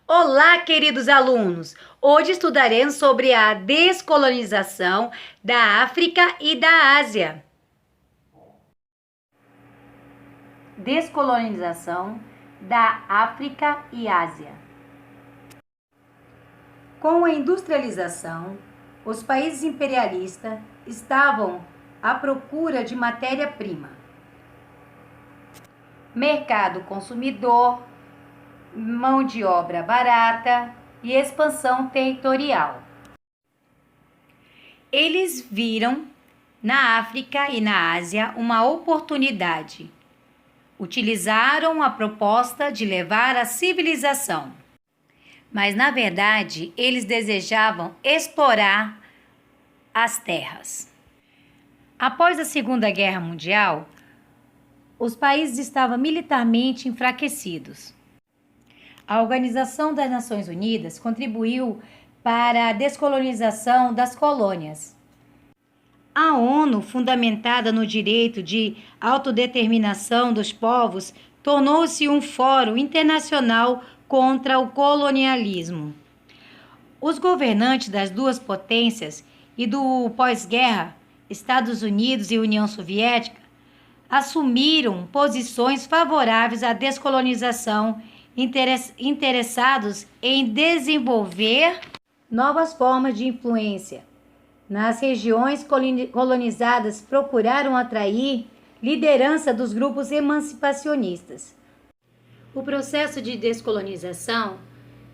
Olá, queridos alunos! Hoje estudaremos sobre a descolonização da África e da Ásia. Descolonização da África e Ásia. Com a industrialização, os países imperialistas estavam à procura de matéria-prima, mercado consumidor, mão de obra barata e expansão territorial. Eles viram na África e na Ásia uma oportunidade. Utilizaram a proposta de levar a civilização. Mas, na verdade, eles desejavam explorar as terras. Após a Segunda Guerra Mundial, os países estavam militarmente enfraquecidos. A Organização das Nações Unidas contribuiu para a descolonização das colônias. A ONU, fundamentada no direito de autodeterminação dos povos, tornou-se um fórum internacional contra o colonialismo. Os governantes das duas potências e do pós-guerra, Estados Unidos e União Soviética, assumiram posições favoráveis à descolonização, interessados em desenvolver novas formas de influência. Nas regiões colonizadas, procuraram atrair liderança dos grupos emancipacionistas. O processo de descolonização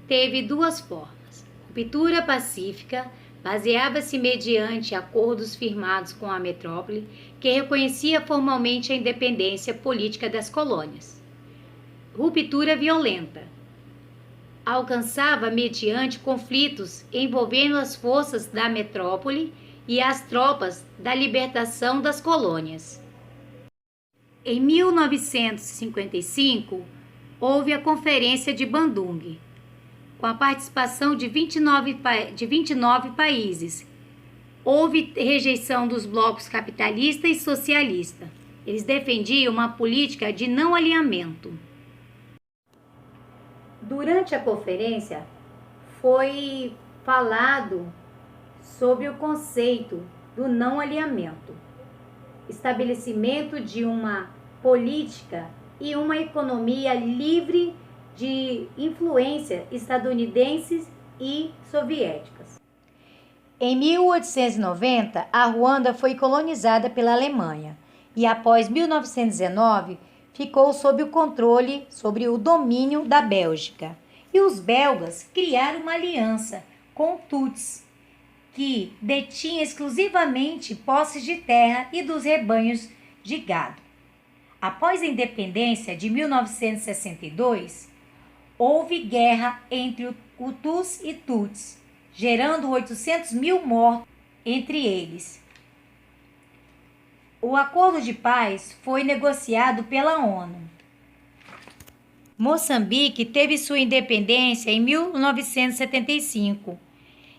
teve duas formas. Ruptura pacífica baseava-se mediante acordos firmados com a metrópole, que reconhecia formalmente a independência política das colônias. Ruptura violenta alcançava mediante conflitos envolvendo as forças da metrópole e as tropas da libertação das colônias. Em 1955, houve a Conferência de Bandung, com a participação de 29 países. Houve rejeição dos blocos capitalista e socialista. Eles defendiam uma política de não alinhamento. Durante a conferência, foi falado sobre o conceito do não alinhamento, estabelecimento de uma política e uma economia livre de influência estadunidenses e soviéticas. Em 1890, a Ruanda foi colonizada pela Alemanha e, após 1919, ficou sob o controle, sobre o domínio da Bélgica. E os belgas criaram uma aliança com Tuts, que detinha exclusivamente posses de terra e dos rebanhos de gado. Após a independência de 1962, houve guerra entre Hutus e Tuts, gerando 800 mil mortos entre eles. O acordo de paz foi negociado pela ONU. Moçambique teve sua independência em 1975.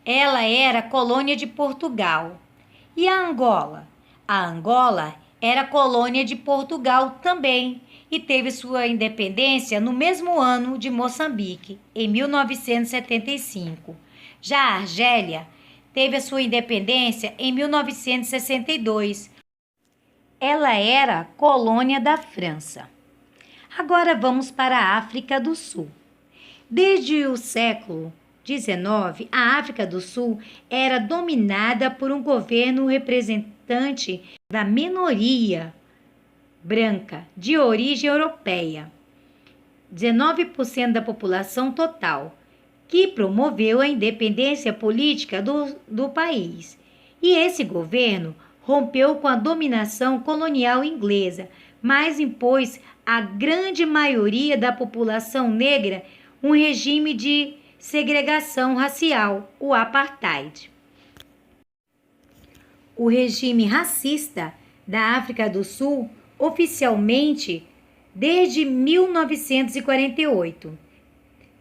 Ela era colônia de Portugal. E a Angola? A Angola era colônia de Portugal também e teve sua independência no mesmo ano de Moçambique, em 1975. Já a Argélia teve a sua independência em 1962. Ela era colônia da França. Agora vamos para a África do Sul. Desde o século XIX, a África do Sul era dominada por um governo representante da minoria branca de origem europeia, 19% da população total, que promoveu a independência política do país. E esse governo rompeu com a dominação colonial inglesa, mas impôs à grande maioria da população negra um regime de segregação racial, o apartheid. O regime racista da África do Sul, oficialmente desde 1948,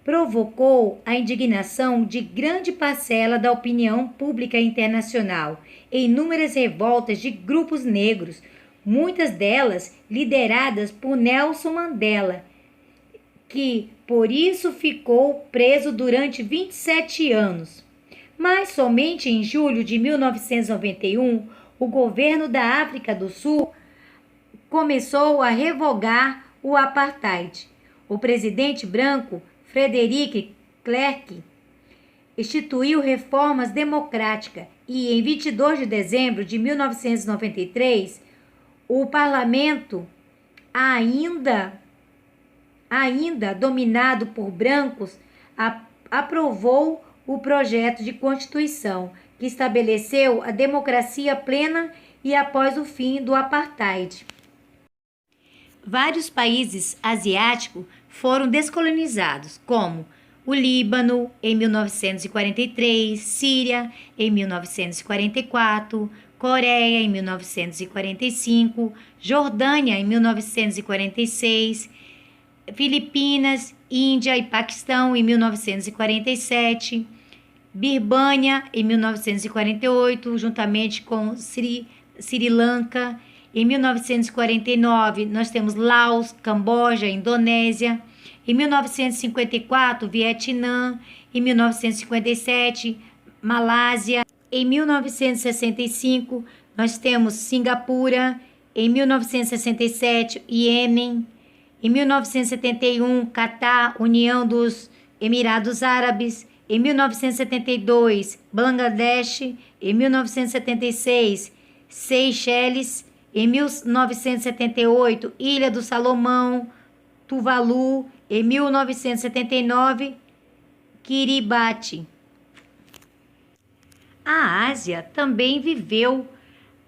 provocou a indignação de grande parcela da opinião pública internacional em inúmeras revoltas de grupos negros, muitas delas lideradas por Nelson Mandela, que por isso ficou preso durante 27 anos. Mas somente em julho de 1991, o governo da África do Sul começou a revogar o apartheid. O presidente branco Frederick Klerk instituiu reformas democráticas e, em 22 de dezembro de 1993, o parlamento, ainda dominado por brancos, aprovou o projeto de Constituição que estabeleceu a democracia plena e após o fim do apartheid. Vários países asiáticos foram descolonizados, como o Líbano em 1943, Síria em 1944, Coreia em 1945, Jordânia em 1946, Filipinas, Índia e Paquistão em 1947, Birmânia em 1948, juntamente com Sri Lanka. Em 1949, nós temos Laos, Camboja, Indonésia. Em 1954, Vietnã. Em 1957, Malásia. Em 1965, nós temos Singapura. Em 1967, Iêmen. Em 1971, Catar, União dos Emirados Árabes. Em 1972, Bangladesh. Em 1976, Seychelles. Em 1978, Ilha do Salomão, Tuvalu. Em 1979, Kiribati. A Ásia também viveu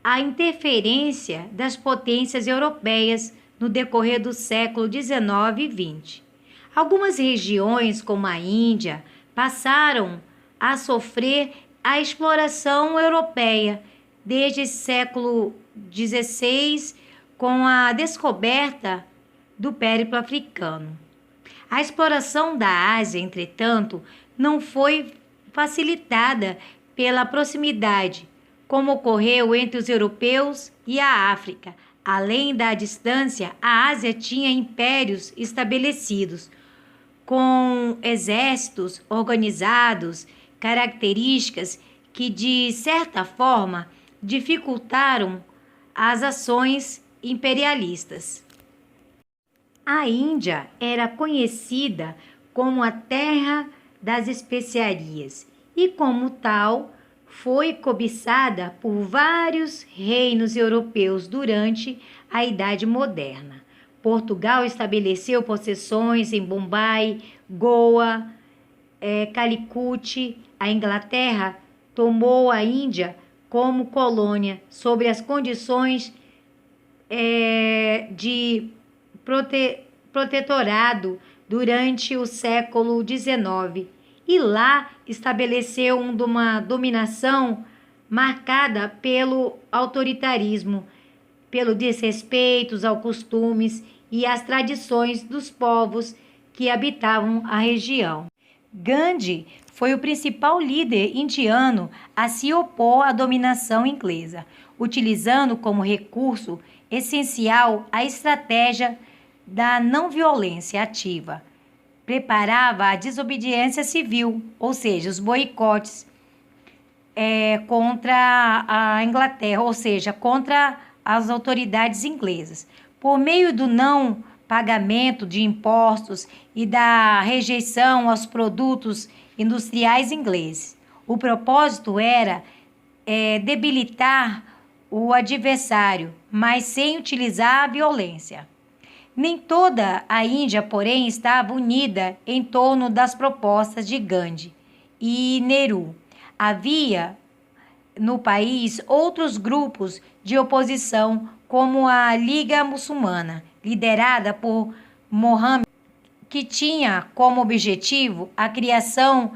a interferência das potências europeias no decorrer do século XIX e XX. Algumas regiões, como a Índia, passaram a sofrer a exploração europeia desde o século XVI, com a descoberta do périplo africano. A exploração da Ásia, entretanto, não foi facilitada pela proximidade, como ocorreu entre os europeus e a África. Além da distância, a Ásia tinha impérios estabelecidos, com exércitos organizados, características que, de certa forma, dificultaram as ações imperialistas. A Índia era conhecida como a terra das especiarias e, como tal, foi cobiçada por vários reinos europeus durante a Idade Moderna. Portugal estabeleceu possessões em Bombay, Goa, Calicut. A Inglaterra tomou a Índia como colônia sob as condições de protetorado durante o século XIX, e lá estabeleceu uma dominação marcada pelo autoritarismo, pelo desrespeito aos costumes e às tradições dos povos que habitavam a região. Gandhi foi o principal líder indiano a se opor à dominação inglesa, utilizando como recurso essencial a estratégia da não-violência ativa. Preparava a desobediência civil, ou seja, os boicotes contra a Inglaterra, ou seja, contra as autoridades inglesas, por meio do não pagamento de impostos e da rejeição aos produtos industriais ingleses. O propósito era debilitar o adversário, mas sem utilizar a violência. Nem toda a Índia, porém, estava unida em torno das propostas de Gandhi e Nehru. Havia no país outros grupos de oposição, como a Liga Muçulmana, liderada por Mohammed, que tinha como objetivo a criação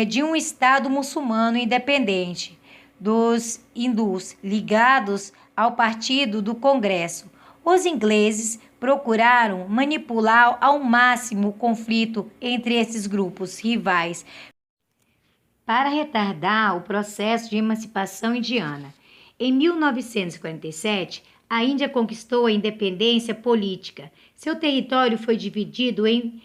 de um Estado muçulmano independente dos hindus, ligados ao Partido do Congresso. Os ingleses procuraram manipular ao máximo o conflito entre esses grupos rivais para retardar o processo de emancipação indiana. Em 1947, a Índia conquistou a independência política. Seu território foi dividido em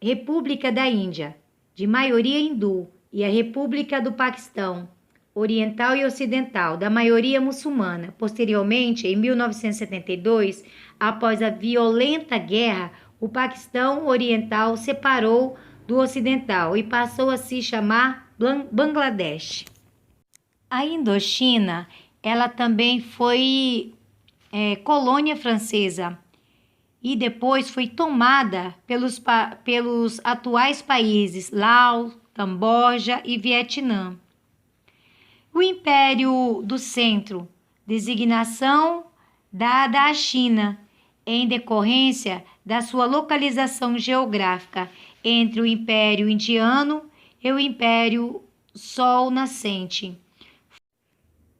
República da Índia, de maioria hindu, e a República do Paquistão, oriental e ocidental, da maioria muçulmana. Posteriormente, em 1972, após a violenta guerra, o Paquistão Oriental separou do ocidental e passou a se chamar Bangladesh. A Indochina, ela também foi colônia francesa e depois foi tomada pelos atuais países Laos, Camboja e Vietnã. O Império do Centro, designação dada à China, em decorrência da sua localização geográfica entre o Império Indiano e o Império Sol Nascente.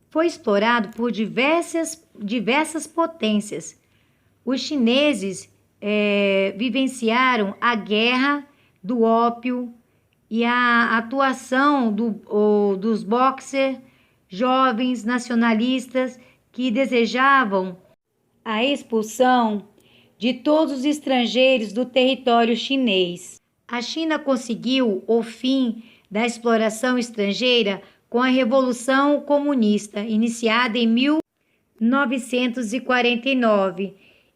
Foi explorado por diversas potências. Os chineses vivenciaram a guerra do ópio e a atuação dos boxers jovens nacionalistas que desejavam a expulsão de todos os estrangeiros do território chinês. A China conseguiu o fim da exploração estrangeira com a Revolução Comunista, iniciada em 1949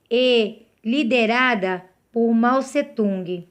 e liderada por Mao Tse-tung.